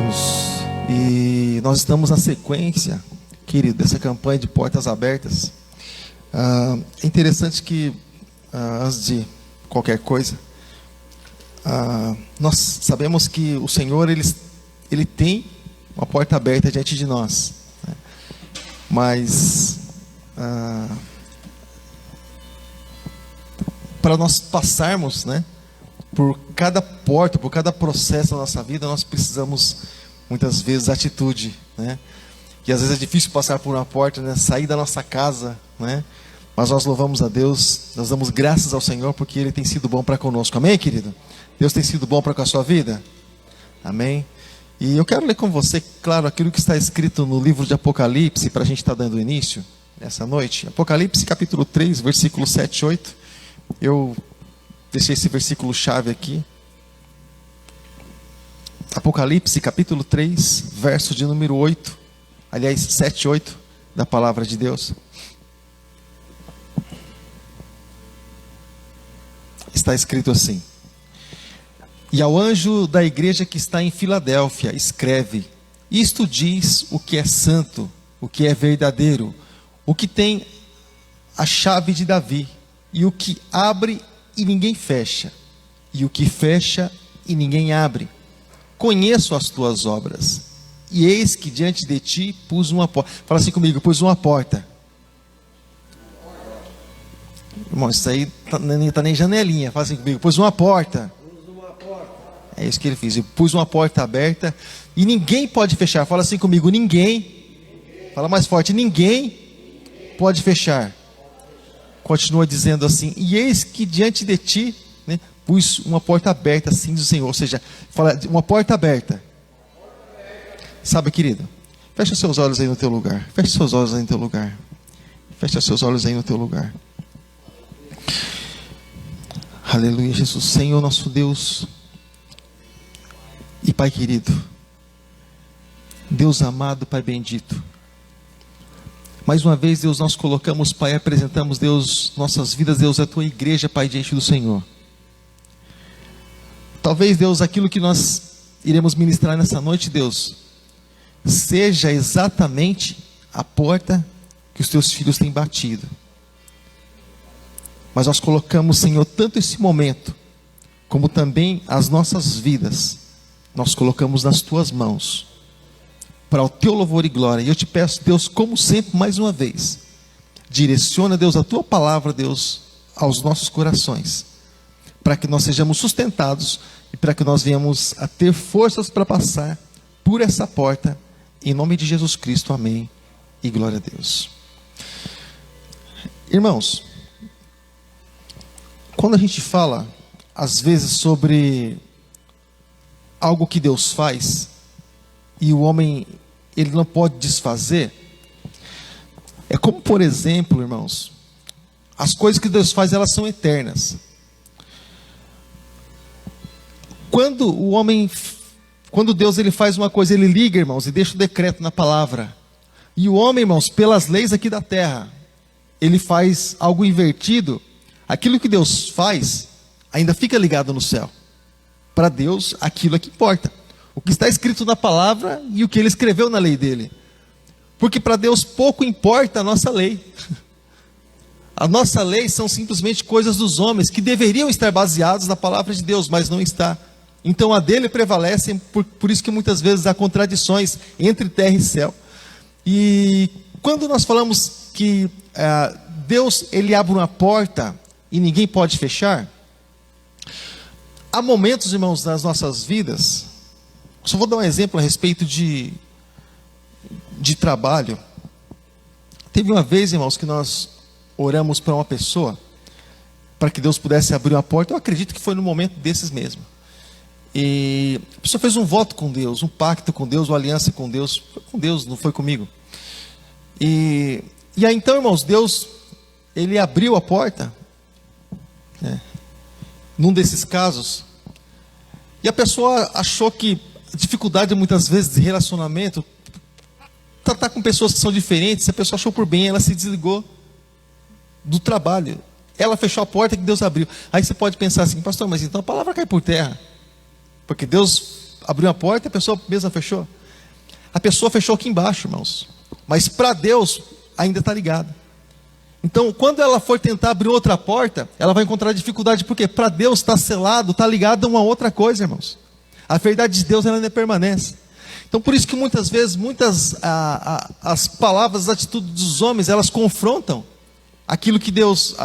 irmãos, e nós estamos na sequência, querido, dessa campanha de portas abertas. É interessante que, antes de qualquer coisa, nós sabemos que o Senhor, Ele tem uma porta aberta diante de nós, né? Mas para nós passarmos, né, por cada porta, por cada processo da nossa vida, nós precisamos muitas vezes atitude, né? E às vezes é difícil passar por uma porta, né, sair da nossa casa, né? Mas nós louvamos a Deus, nós damos graças ao Senhor porque Ele tem sido bom para conosco. Amém, querido? Deus tem sido bom para com a sua vida? Amém? E eu quero ler com você, claro, aquilo que está escrito no livro de Apocalipse, para a gente estar dando início nessa noite. Apocalipse capítulo 3, versículos 7 e 8. Eu deixei esse versículo chave aqui. Apocalipse capítulo 3, verso de número 8. Aliás, 7 e 8 da palavra de Deus. Está escrito assim: e ao anjo da igreja que está em Filadélfia, escreve: isto diz o que é santo, o que é verdadeiro, o que tem a chave de Davi, e o que abre e ninguém fecha, e o que fecha e ninguém abre. Conheço as tuas obras, e eis que diante de ti pus uma porta. Fala assim comigo: pus uma porta. Irmão, isso aí não está nem janelinha. Fala assim comigo: pus uma porta. É isso que ele fez. Eu pus uma porta aberta e ninguém pode fechar. Fala assim comigo: ninguém. Fala mais forte: ninguém pode fechar. Continua dizendo assim: e eis que diante de ti, né, pus uma porta aberta, assim diz o Senhor. Ou seja, fala uma porta aberta. Sabe, querido, fecha seus olhos aí no teu lugar. Fecha seus olhos aí no teu lugar. Fecha seus olhos aí no teu lugar. Aleluia, Jesus. Senhor nosso Deus e Pai querido, Deus amado, Pai bendito, mais uma vez, Deus, nós colocamos, Pai, apresentamos, Deus, nossas vidas, Deus, a Tua igreja, Pai, diante do Senhor. Talvez, Deus, aquilo que nós iremos ministrar nessa noite, Deus, seja exatamente a porta que os Teus filhos têm batido. Mas nós colocamos, Senhor, tanto esse momento, como também as nossas vidas, nós colocamos nas Tuas mãos, para o Teu louvor e glória. E eu te peço, Deus, como sempre, mais uma vez, direciona, Deus, a Tua palavra, Deus, aos nossos corações, para que nós sejamos sustentados e para que nós venhamos a ter forças para passar por essa porta, em nome de Jesus Cristo, amém e glória a Deus. Irmãos, quando a gente fala, às vezes, sobre algo que Deus faz, e o homem, ele não pode desfazer, é como, por exemplo, irmãos, as coisas que Deus faz, elas são eternas. Quando Deus ele faz uma coisa, ele liga, irmãos, e deixa o decreto na palavra. E o homem, irmãos, pelas leis aqui da terra, ele faz algo invertido. Aquilo que Deus faz, ainda fica ligado no céu. Para Deus, aquilo é que importa. O que está escrito na palavra e o que Ele escreveu na lei dele. Porque para Deus pouco importa a nossa lei. A nossa lei são simplesmente coisas dos homens, que deveriam estar baseados na palavra de Deus, mas não está. Então a dele prevalece, por isso que muitas vezes há contradições entre terra e céu. E quando nós falamos que Deus, Ele abre uma porta e ninguém pode fechar, há momentos, irmãos, nas nossas vidas, só vou dar um exemplo a respeito de trabalho. Teve uma vez, irmãos, que nós oramos para uma pessoa, para que Deus pudesse abrir uma porta. Eu acredito que foi no momento desses mesmo. E a pessoa fez um voto com Deus, um pacto com Deus, uma aliança com Deus. Foi com Deus, não foi comigo. E aí então, irmãos, Deus, Ele abriu a porta, né, num desses casos. E a pessoa achou que dificuldade muitas vezes de relacionamento, tratar com pessoas que são diferentes, a pessoa achou por bem, ela se desligou do trabalho. Ela fechou a porta que Deus abriu. Aí você pode pensar assim: pastor, mas então a palavra cai por terra. Porque Deus abriu uma porta e a pessoa mesma fechou. A pessoa fechou aqui embaixo, irmãos. Mas para Deus ainda está ligado. Então, quando ela for tentar abrir outra porta, ela vai encontrar dificuldade, porque para Deus está selado, está ligado a uma outra coisa, irmãos. A verdade de Deus ela ainda permanece. Então, por isso que muitas vezes, as palavras, as atitudes dos homens, elas confrontam aquilo que Deus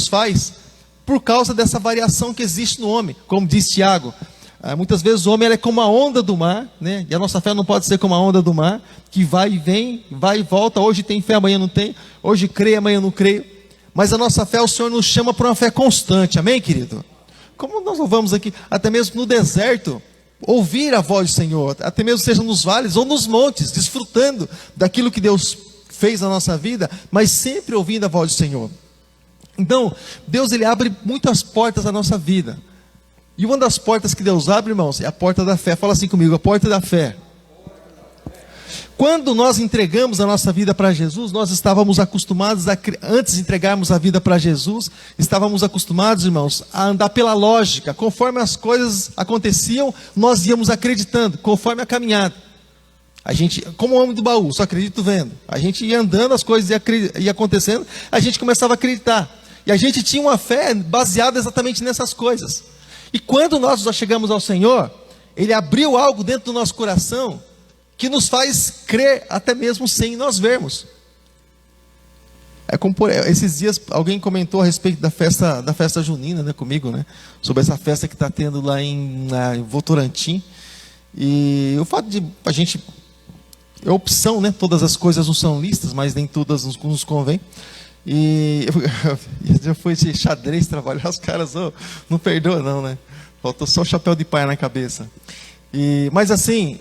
faz, por causa dessa variação que existe no homem. Como diz Tiago, muitas vezes o homem é como a onda do mar, né? E a nossa fé não pode ser como a onda do mar, que vai e vem, vai e volta. Hoje tem fé, amanhã não tem. Hoje creio, amanhã não creio. Mas a nossa fé, o Senhor nos chama para uma fé constante. Amém, querido? Como nós louvamos aqui, até mesmo no deserto, ouvir a voz do Senhor, até mesmo seja nos vales ou nos montes, desfrutando daquilo que Deus fez na nossa vida, mas sempre ouvindo a voz do Senhor. Então, Deus ele abre muitas portas na nossa vida. E uma das portas que Deus abre, irmãos, é a porta da fé. Fala assim comigo, a porta da fé. Quando nós entregamos a nossa vida para Jesus, nós estávamos acostumados, antes de entregarmos a vida para Jesus, estávamos acostumados, irmãos, a andar pela lógica. Conforme as coisas aconteciam, nós íamos acreditando, conforme a caminhada. A gente, como o homem do baú, só acredito vendo. A gente ia andando, as coisas iam acontecendo, a gente começava a acreditar. E a gente tinha uma fé baseada exatamente nessas coisas. E quando nós chegamos ao Senhor, Ele abriu algo dentro do nosso coração, que nos faz crer até mesmo sem nós vermos. Esses dias alguém comentou a respeito da festa junina, né, comigo, né, sobre essa festa que está tendo lá em Votorantim. E o fato de a gente, é opção, né, todas as coisas não são listas, mas nem todas nos convém. E eu fui de xadrez trabalhar, os caras não perdoam não, né, faltou só o chapéu de palha na cabeça. Mas assim,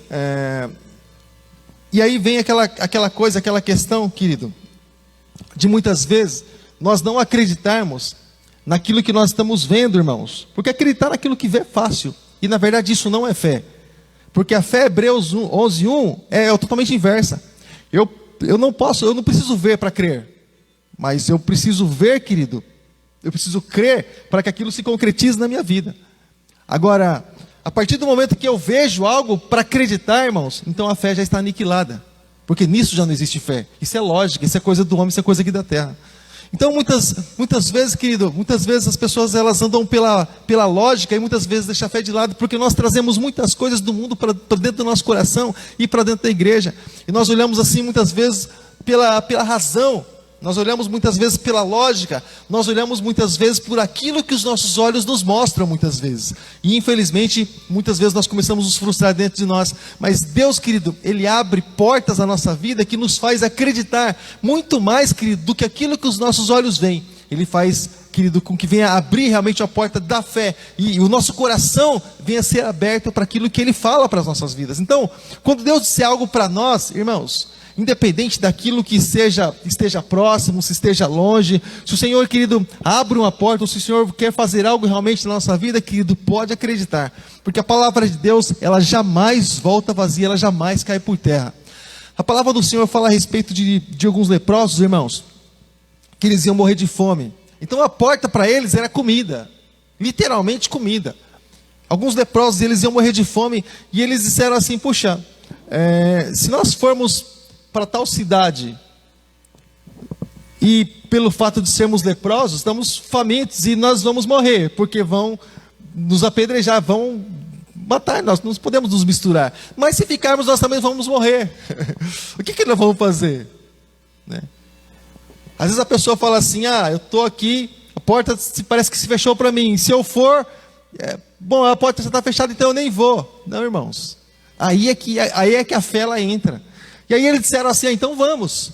e aí vem aquela questão, querido, de muitas vezes nós não acreditarmos naquilo que nós estamos vendo, irmãos. Porque acreditar naquilo que vê é fácil. E na verdade isso não é fé. Porque a fé, Hebreus 11:1, é totalmente inversa. Eu não preciso ver para crer. Mas eu preciso ver, querido. Eu preciso crer para que aquilo se concretize na minha vida. Agora, a partir do momento que eu vejo algo para acreditar, irmãos, então a fé já está aniquilada. Porque nisso já não existe fé. Isso é lógica, isso é coisa do homem, isso é coisa aqui da terra. Então muitas vezes, querido, as pessoas elas andam pela lógica e muitas vezes deixam a fé de lado, porque nós trazemos muitas coisas do mundo para dentro do nosso coração e para dentro da igreja. E nós olhamos assim muitas vezes pela razão. Nós olhamos muitas vezes pela lógica, nós olhamos muitas vezes por aquilo que os nossos olhos nos mostram muitas vezes. E infelizmente, muitas vezes nós começamos a nos frustrar dentro de nós. Mas Deus, querido, Ele abre portas na nossa vida que nos faz acreditar muito mais, querido, do que aquilo que os nossos olhos veem. Ele faz, querido, com que venha abrir realmente a porta da fé. E o nosso coração venha ser aberto para aquilo que Ele fala para as nossas vidas. Então, quando Deus disser algo para nós, irmãos, independente daquilo que esteja próximo, se esteja longe, se o Senhor, querido, abre uma porta, ou se o Senhor quer fazer algo realmente na nossa vida, querido, pode acreditar, porque a palavra de Deus, ela jamais volta vazia, ela jamais cai por terra. A palavra do Senhor fala a respeito de alguns leprosos, irmãos, que eles iam morrer de fome. Então a porta para eles era comida, literalmente comida. Alguns leprosos, eles iam morrer de fome, e eles disseram assim, puxa, se nós formos para tal cidade, e pelo fato de sermos leprosos, estamos famintos e nós vamos morrer, porque vão nos apedrejar, vão matar, nós não podemos nos misturar, mas se ficarmos nós também vamos morrer. O que nós vamos fazer? Né? Às vezes a pessoa fala assim, eu estou aqui, a porta parece que se fechou para mim, se eu for, bom, a porta já está fechada, então eu nem vou. Não, irmãos, aí é que a fé ela entra. E aí eles disseram assim, então vamos.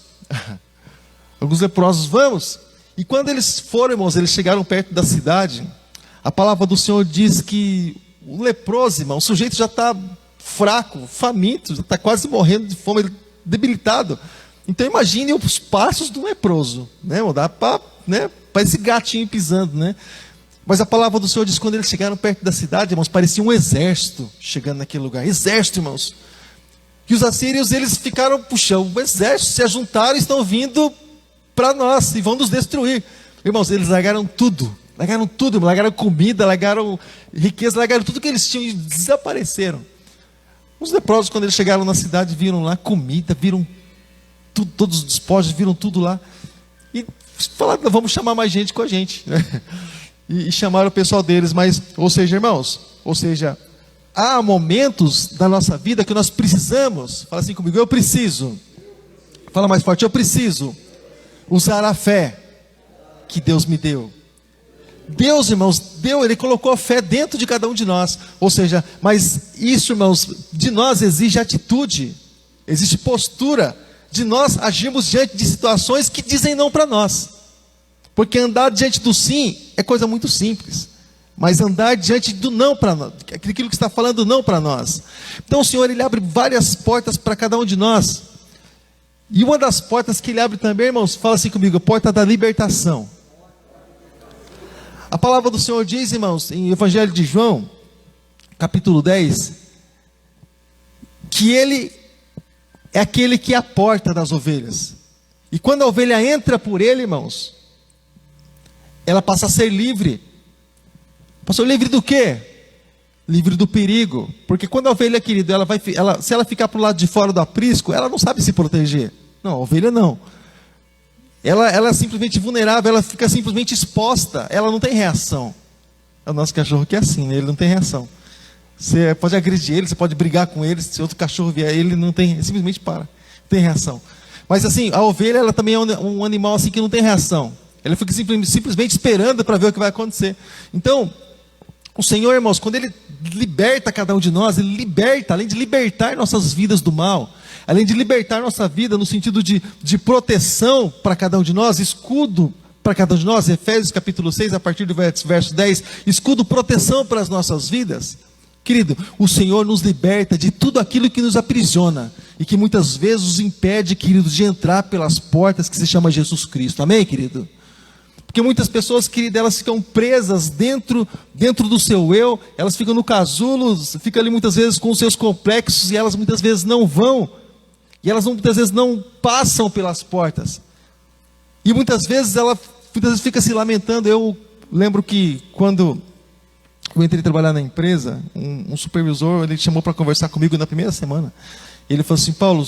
Alguns leprosos, vamos. E quando eles foram, irmãos, eles chegaram perto da cidade, a palavra do Senhor diz que o leproso, irmão, o sujeito já está fraco, faminto, já está quase morrendo de fome, debilitado. Então imagine os passos do leproso, né? Dá para, né? Parece gatinho pisando, né? Mas a palavra do Senhor diz que quando eles chegaram perto da cidade, irmãos, parecia um exército chegando naquele lugar. Exército, irmãos. E os assírios, eles ficaram, puxando o exército, se ajuntaram e estão vindo para nós e vão nos destruir. Irmãos, eles largaram tudo, largaram comida, largaram riqueza, largaram tudo que eles tinham e desapareceram. Os leprosos, quando eles chegaram na cidade, viram lá comida, viram tudo, todos os despojos, viram tudo lá. E falaram, vamos chamar mais gente com a gente, né? E chamaram o pessoal deles, mas, ou seja, irmãos, há momentos da nossa vida que nós precisamos, fala assim comigo, eu preciso, fala mais forte, eu preciso usar a fé que Deus me deu. Deus, irmãos, Ele colocou a fé dentro de cada um de nós, ou seja, mas isso, irmãos, de nós exige atitude, existe postura, de nós agirmos diante de situações que dizem não para nós. Porque andar diante do sim é coisa muito simples. Mas andar diante do não para nós, aquilo que está falando não para nós. Então o Senhor, Ele abre várias portas para cada um de nós. E uma das portas que Ele abre também, irmãos, fala assim comigo, a porta da libertação. A palavra do Senhor diz, irmãos, em Evangelho de João, capítulo 10, que Ele é aquele que é a porta das ovelhas. E quando a ovelha entra por Ele, irmãos, ela passa a ser livre. Pastor, livre do quê? Livre do perigo. Porque quando a ovelha, querido, se ela ficar para o lado de fora do aprisco, ela não sabe se proteger. Não, a ovelha não. Ela é simplesmente vulnerável, ela fica simplesmente exposta. Ela não tem reação. É o nosso cachorro que é assim, né? Ele não tem reação. Você pode agredir ele, você pode brigar com ele. Se outro cachorro vier, ele não tem, simplesmente para. Não tem reação. Mas assim, a ovelha, ela também é um animal assim que não tem reação. Ela fica simplesmente esperando para ver o que vai acontecer. Então, o Senhor, irmãos, quando Ele liberta cada um de nós, Ele liberta, além de libertar nossas vidas do mal, além de libertar nossa vida no sentido de proteção para cada um de nós, escudo para cada um de nós, Efésios capítulo 6, a partir do verso 10, escudo, proteção para as nossas vidas. Querido, o Senhor nos liberta de tudo aquilo que nos aprisiona e que muitas vezes nos impede, querido, de entrar pelas portas que se chama Jesus Cristo. Amém, querido? Porque muitas pessoas, querido, elas ficam presas dentro do seu eu, elas ficam no casulo, ficam ali muitas vezes com os seus complexos e elas muitas vezes não vão, e elas muitas vezes não passam pelas portas. E muitas vezes ela fica se lamentando. Eu lembro que quando eu entrei trabalhar na empresa, um supervisor, ele chamou para conversar comigo na primeira semana. Ele falou assim, Paulo,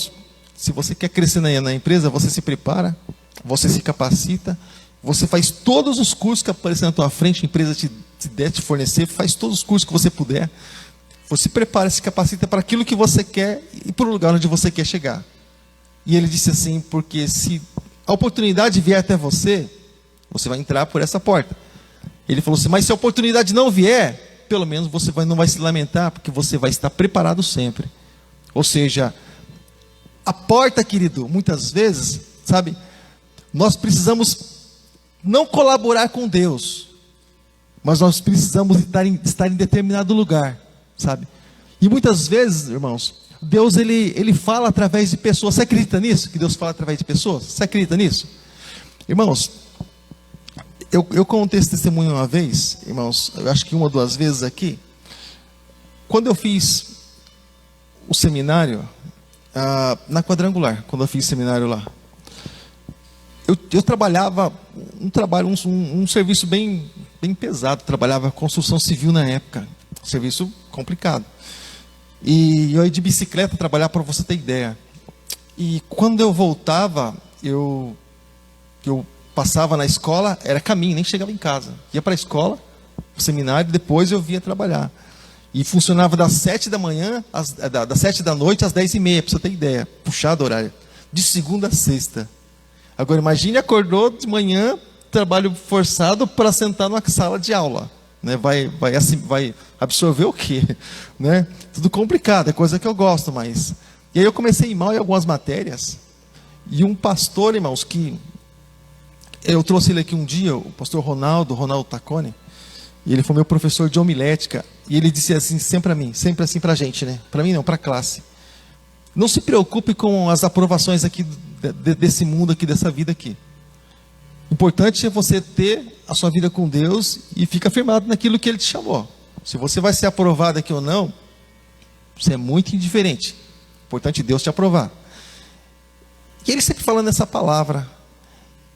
se você quer crescer na empresa, você se prepara, você se capacita, você faz todos os cursos que aparecem na tua frente, a empresa te fornecer, faz todos os cursos que você puder. Você prepara, se capacita para aquilo que você quer e para o lugar onde você quer chegar. E ele disse assim, porque se a oportunidade vier até você, você vai entrar por essa porta. Ele falou assim, mas se a oportunidade não vier, pelo menos você não vai se lamentar, porque você vai estar preparado sempre. Ou seja, a porta, querido, muitas vezes, sabe, nós precisamos não colaborar com Deus, mas nós precisamos estar em determinado lugar, sabe? E muitas vezes, irmãos, Deus ele fala através de pessoas. Você acredita nisso? Que Deus fala através de pessoas? Você acredita nisso? Irmãos, eu contei esse testemunho uma vez, irmãos, eu acho que uma ou duas vezes aqui. Quando eu fiz o seminário, na Quadrangular, quando eu fiz seminário lá, eu trabalhava um serviço bem pesado, trabalhava construção civil na época, serviço complicado. E eu ia de bicicleta trabalhar, para você ter ideia. E quando eu voltava, eu passava na escola, era caminho, nem chegava em casa. Ia para a escola, o seminário, depois eu vinha trabalhar. E funcionava das 7 da manhã, das 7 da noite às 10h30, para você ter ideia. Puxado horário. De segunda a sexta. Agora imagine, acordou de manhã, trabalho forçado para sentar numa sala de aula. Né? Vai absorver o quê? Né? Tudo complicado, é coisa que eu gosto, mas... E aí eu comecei a ir mal em algumas matérias. E um pastor, irmãos, que... Eu trouxe ele aqui um dia, o pastor Ronaldo Taccone, e ele foi meu professor de homilética, e ele disse assim, sempre assim para a gente, né? Para mim não, para a classe. Não se preocupe com as aprovações aqui desse mundo aqui, dessa vida aqui. O importante é você ter a sua vida com Deus e ficar firmado naquilo que Ele te chamou. Se você vai ser aprovado aqui ou não, você é muito indiferente. O importante é Deus te aprovar. E ele sempre falando essa palavra.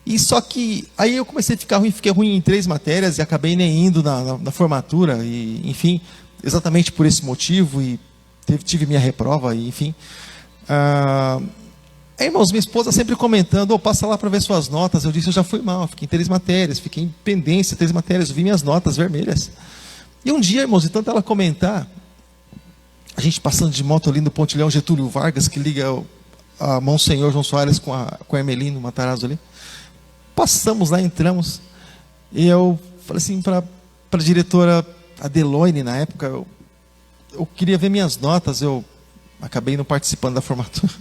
E só que, aí eu comecei a ficar ruim, fiquei ruim em 3 matérias e acabei nem indo na formatura, e, enfim, exatamente por esse motivo. E tive minha reprova, enfim. Irmãos, minha esposa sempre comentando, passa lá para ver suas notas. Eu disse, eu já fui mal, fiquei em 3 matérias, fiquei em pendência, 3 matérias, eu vi minhas notas vermelhas. E um dia, irmãos, de tanto ela comentar, a gente passando de moto ali no Pontilhão Getúlio Vargas, que liga a Monsenhor João Soares com a Hermelino Matarazzo ali. Passamos lá, entramos, e eu falei assim para a diretora Adeloine, na época, eu queria ver minhas notas, eu acabei não participando da formatura,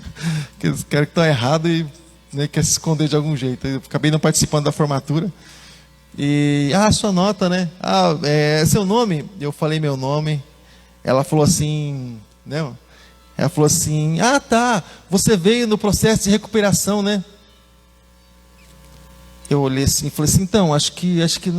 que eles querem que está errado e, né, quer se esconder de algum jeito. Eu acabei não participando da formatura. E, sua nota, né? Seu nome? Eu falei meu nome. Ela falou assim, né? Ela falou assim, tá, você veio no processo de recuperação, né? Eu olhei assim e falei assim, então, acho que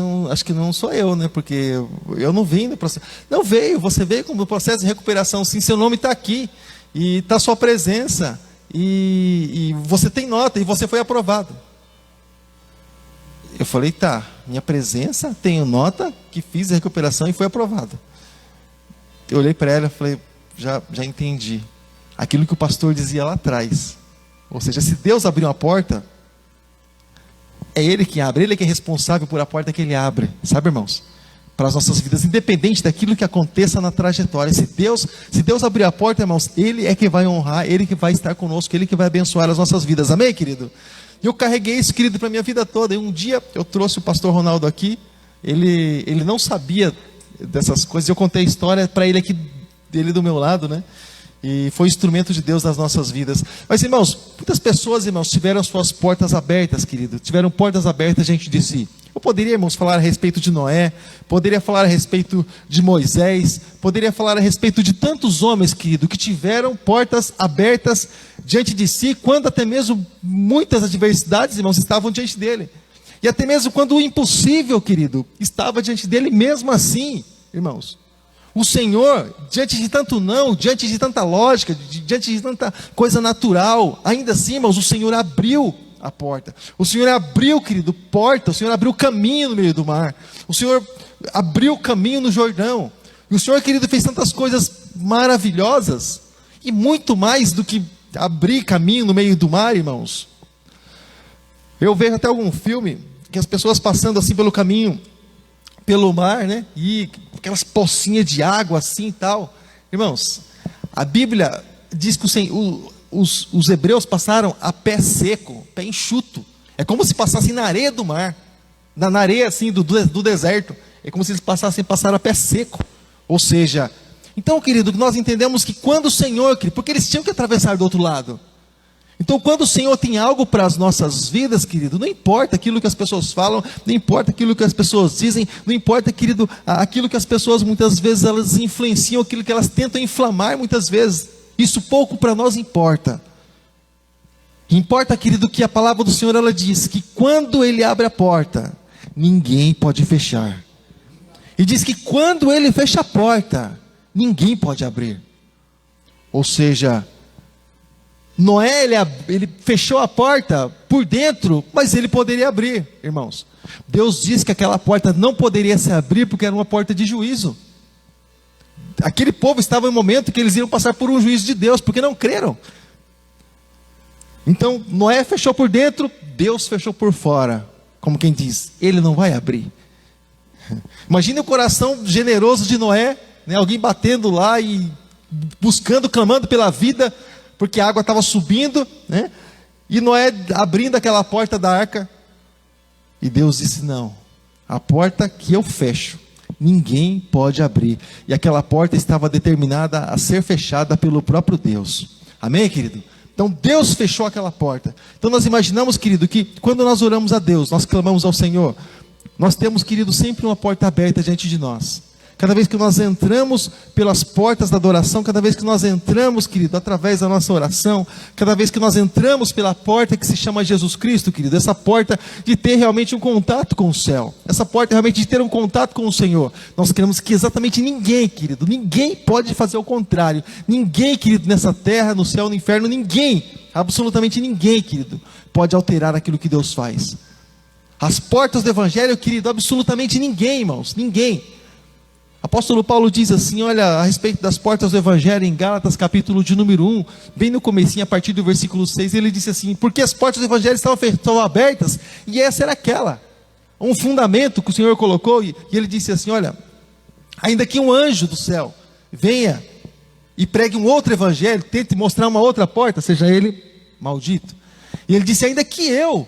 não sou eu, né? Porque eu não vim no processo. Não veio, você veio com o processo de recuperação, sim, seu nome está aqui, e está a sua presença, e você tem nota, e você foi aprovado. Eu falei, tá, minha presença, tenho nota, que fiz a recuperação e foi aprovado. Eu olhei para ela e falei, já entendi. Aquilo que o pastor dizia lá atrás. Ou seja, se Deus abrir uma porta, é Ele que abre, Ele que é responsável por a porta que Ele abre, sabe, irmãos? Para as nossas vidas, independente daquilo que aconteça na trajetória. Se Deus abrir a porta, irmãos, Ele é que vai honrar, Ele que vai estar conosco, Ele que vai abençoar as nossas vidas, amém, querido? E eu carreguei isso, querido, para a minha vida toda. E um dia eu trouxe o pastor Ronaldo aqui, ele não sabia dessas coisas, eu contei a história para ele aqui, dele do meu lado, né? E foi instrumento de Deus nas nossas vidas. Mas, irmãos, muitas pessoas, irmãos, tiveram suas portas abertas, querido. Tiveram portas abertas, a gente disse. Eu poderia, irmãos, falar a respeito de Noé, poderia falar a respeito de Moisés, poderia falar a respeito de tantos homens, querido, que tiveram portas abertas diante de si, quando até mesmo muitas adversidades, irmãos, estavam diante dele. E até mesmo quando o impossível, querido, estava diante dele, mesmo assim, irmãos. O Senhor, diante de tanto não, diante de tanta lógica, diante de tanta coisa natural, ainda assim, irmãos, o Senhor abriu a porta. O Senhor abriu, querido, porta. O Senhor abriu caminho no meio do mar. O Senhor abriu caminho no Jordão. E o Senhor, querido, fez tantas coisas maravilhosas. E muito mais do que abrir caminho no meio do mar, irmãos. Eu vejo até algum filme que as pessoas passando assim pelo caminho, pelo mar, né? E aquelas pocinhas de água assim e tal. Irmãos, a Bíblia diz que os hebreus passaram a pé seco, pé enxuto. É como se passassem na areia do mar, na areia assim do deserto. É como se eles passaram a pé seco. Ou seja, então, querido, nós entendemos que quando o Senhor, porque eles tinham que atravessar do outro lado. Então, quando o Senhor tem algo para as nossas vidas, querido, não importa aquilo que as pessoas falam, não importa aquilo que as pessoas dizem, não importa, querido, aquilo que as pessoas muitas vezes elas influenciam, aquilo que elas tentam inflamar muitas vezes. Isso pouco para nós importa. Importa, querido, que a palavra do Senhor, ela diz que quando Ele abre a porta, ninguém pode fechar. E diz que quando Ele fecha a porta, ninguém pode abrir. Ou seja, Noé, ele fechou a porta por dentro, mas ele poderia abrir, irmãos. Deus disse que aquela porta não poderia se abrir porque era uma porta de juízo. Aquele povo estava em um momento que eles iam passar por um juízo de Deus, porque não creram. Então, Noé fechou por dentro, Deus fechou por fora. Como quem diz, Ele não vai abrir. Imagine o coração generoso de Noé, né? Alguém batendo lá e buscando, clamando pela vida, porque a água estava subindo, né? E Noé abrindo aquela porta da arca. E Deus disse, não, a porta que eu fecho, ninguém pode abrir. E aquela porta estava determinada a ser fechada pelo próprio Deus. Amém, querido? Então Deus fechou aquela porta. Então nós imaginamos, querido, que quando nós oramos a Deus, nós clamamos ao Senhor, nós temos, querido, sempre uma porta aberta diante de nós. Cada vez que nós entramos pelas portas da adoração, cada vez que nós entramos, querido, através da nossa oração, cada vez que nós entramos pela porta que se chama Jesus Cristo, querido, essa porta de ter realmente um contato com o céu, essa porta realmente de ter um contato com o Senhor, nós queremos que exatamente ninguém, querido, ninguém pode fazer o contrário, ninguém, querido, nessa terra, no céu, no inferno, ninguém, absolutamente ninguém, querido, pode alterar aquilo que Deus faz. As portas do Evangelho, querido, absolutamente ninguém, irmãos, ninguém. Apóstolo Paulo diz assim, olha, a respeito das portas do Evangelho, em Gálatas capítulo de número 1, bem no comecinho, a partir do versículo 6, ele disse assim, porque as portas do Evangelho estavam abertas, e essa era aquela, um fundamento que o Senhor colocou, e ele disse assim, olha, ainda que um anjo do céu venha e pregue um outro Evangelho, tente mostrar uma outra porta, seja ele maldito. E ele disse, ainda que eu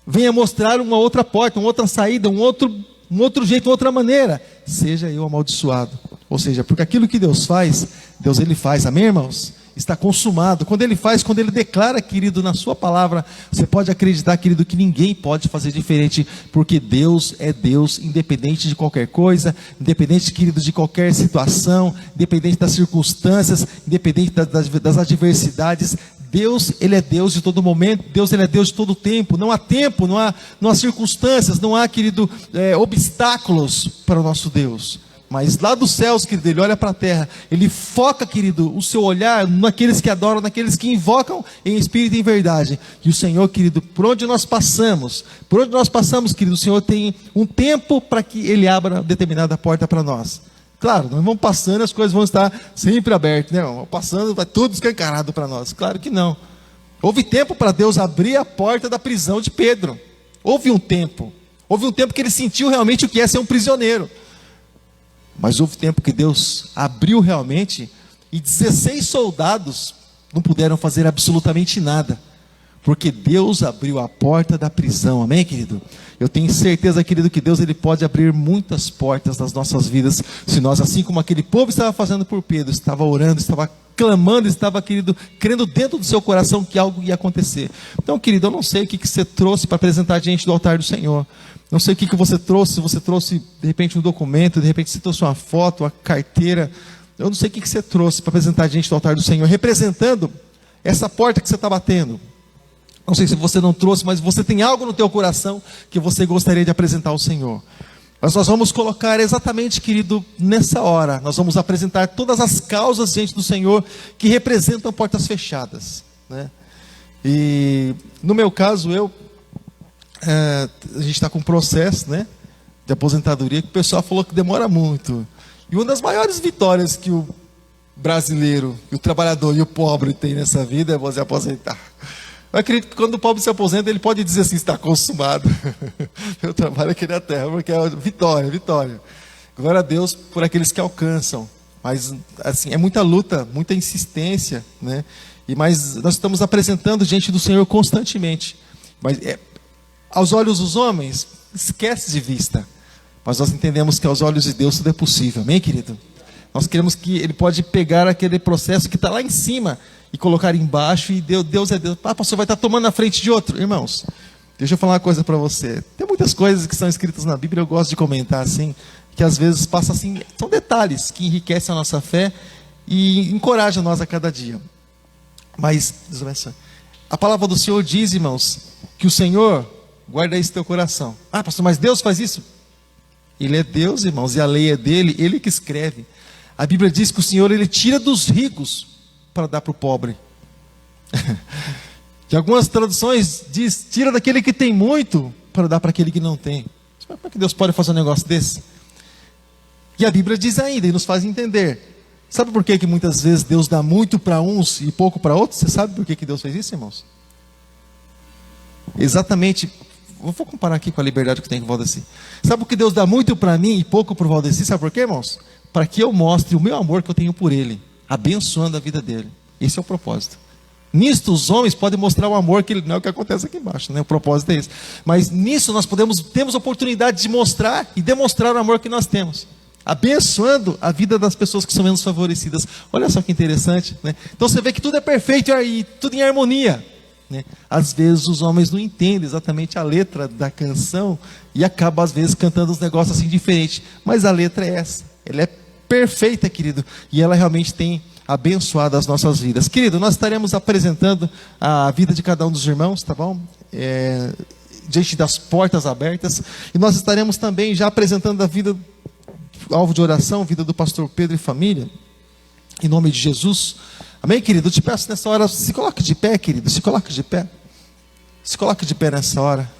venha mostrar uma outra porta, uma outra saída, um outro jeito, uma outra maneira, seja eu amaldiçoado. Ou seja, porque aquilo que Deus faz, Deus ele faz, amém, irmãos? Está consumado. Quando ele faz, quando ele declara, querido, na sua palavra, você pode acreditar, querido, que ninguém pode fazer diferente, porque Deus é Deus, independente de qualquer coisa, independente, querido, de qualquer situação, independente das circunstâncias, independente das adversidades. Deus, ele é Deus de todo momento, Deus, ele é Deus de todo tempo, não há circunstâncias, não há, querido, obstáculos para o nosso Deus. Mas lá dos céus, querido, ele olha para a terra, ele foca, querido, o seu olhar naqueles que adoram, naqueles que invocam em espírito e em verdade. E o Senhor, querido, por onde nós passamos, querido, o Senhor tem um tempo para que ele abra determinada porta para nós. Claro, nós vamos passando, as coisas vão estar sempre abertas, né? Vamos passando, vai tudo escancarado para nós. Claro que não. Houve tempo para Deus abrir a porta da prisão de Pedro. Houve um tempo que ele sentiu realmente o que é ser um prisioneiro. Mas houve tempo que Deus abriu realmente, e 16 soldados não puderam fazer absolutamente nada, porque Deus abriu a porta da prisão, amém, querido? Eu tenho certeza, querido, que Deus ele pode abrir muitas portas das nossas vidas, se nós, assim como aquele povo estava fazendo por Pedro, estava orando, estava clamando, estava, querido, crendo dentro do seu coração que algo ia acontecer. Então, querido, eu não sei o que você trouxe para apresentar diante do altar do Senhor. Não sei o que você trouxe, se você trouxe de repente um documento, de repente você trouxe uma foto, uma carteira. Eu não sei o que você trouxe para apresentar diante do altar do Senhor, representando essa porta que você está batendo. Não sei se você não trouxe, mas você tem algo no teu coração que você gostaria de apresentar ao Senhor. Mas nós vamos colocar exatamente, querido, nessa hora, nós vamos apresentar todas as causas diante do Senhor que representam portas fechadas, né? E no meu caso, a gente está com um processo, né, de aposentadoria que o pessoal falou que demora muito. E uma das maiores vitórias que o brasileiro, que o trabalhador e o pobre tem nessa vida é você aposentar. Eu acredito que quando o pobre se aposenta, ele pode dizer assim, está consumado. Eu trabalho aqui na terra, porque é vitória. Glória a Deus por aqueles que alcançam. Mas assim, é muita luta, muita insistência, né? Mas nós estamos apresentando diante do Senhor constantemente. Mas aos olhos dos homens, esquece de vista. Mas nós entendemos que aos olhos de Deus tudo é possível. Amém, querido? Nós queremos que Ele pode pegar aquele processo que está lá em cima e colocar embaixo, e Deus é Deus. Pastor, vai estar tomando na frente de outro. Irmãos, deixa eu falar uma coisa para você. Tem muitas coisas que são escritas na Bíblia, eu gosto de comentar assim, que às vezes passa assim, são detalhes que enriquecem a nossa fé e encorajam nós a cada dia. Mas a palavra do Senhor diz, irmãos, que o Senhor guarda isso no teu coração. Ah, pastor, mas Deus faz isso? Ele é Deus, irmãos, e a lei é dele, ele que escreve. A Bíblia diz que o Senhor, ele tira dos ricos para dar para o pobre. De algumas traduções diz, tira daquele que tem muito para dar para aquele que não tem. Como é que Deus pode fazer um negócio desse? E a Bíblia diz ainda, e nos faz entender. Sabe por que muitas vezes Deus dá muito para uns e pouco para outros? Você sabe por que Deus fez isso, irmãos? Exatamente. Vou comparar aqui com a liberdade que tem com o Valdeci. Sabe por que Deus dá muito para mim e pouco para o Valdeci? Sabe por quê, irmãos? Para que eu mostre o meu amor que eu tenho por ele, abençoando a vida dele. Esse é o propósito. Nisto os homens podem mostrar o amor que ele, não é o que acontece aqui embaixo, né? O propósito é esse. Mas nisso nós temos oportunidade de mostrar e demonstrar o amor que nós temos, abençoando a vida das pessoas que são menos favorecidas. Olha só que interessante, né? Então você vê que tudo é perfeito e tudo em harmonia, né? Às vezes os homens não entendem exatamente a letra da canção e acabam às vezes cantando uns negócios assim diferentes, mas a letra é essa, ela é perfeita, querido, e ela realmente tem abençoado as nossas vidas. Querido, nós estaremos apresentando a vida de cada um dos irmãos, tá bom? Diante das portas abertas, e nós estaremos também já apresentando a vida, alvo de oração, vida do pastor Pedro e família, em nome de Jesus. Amém, querido? Eu te peço nessa hora, se coloque de pé, querido, se coloque de pé. Se coloque de pé nessa hora.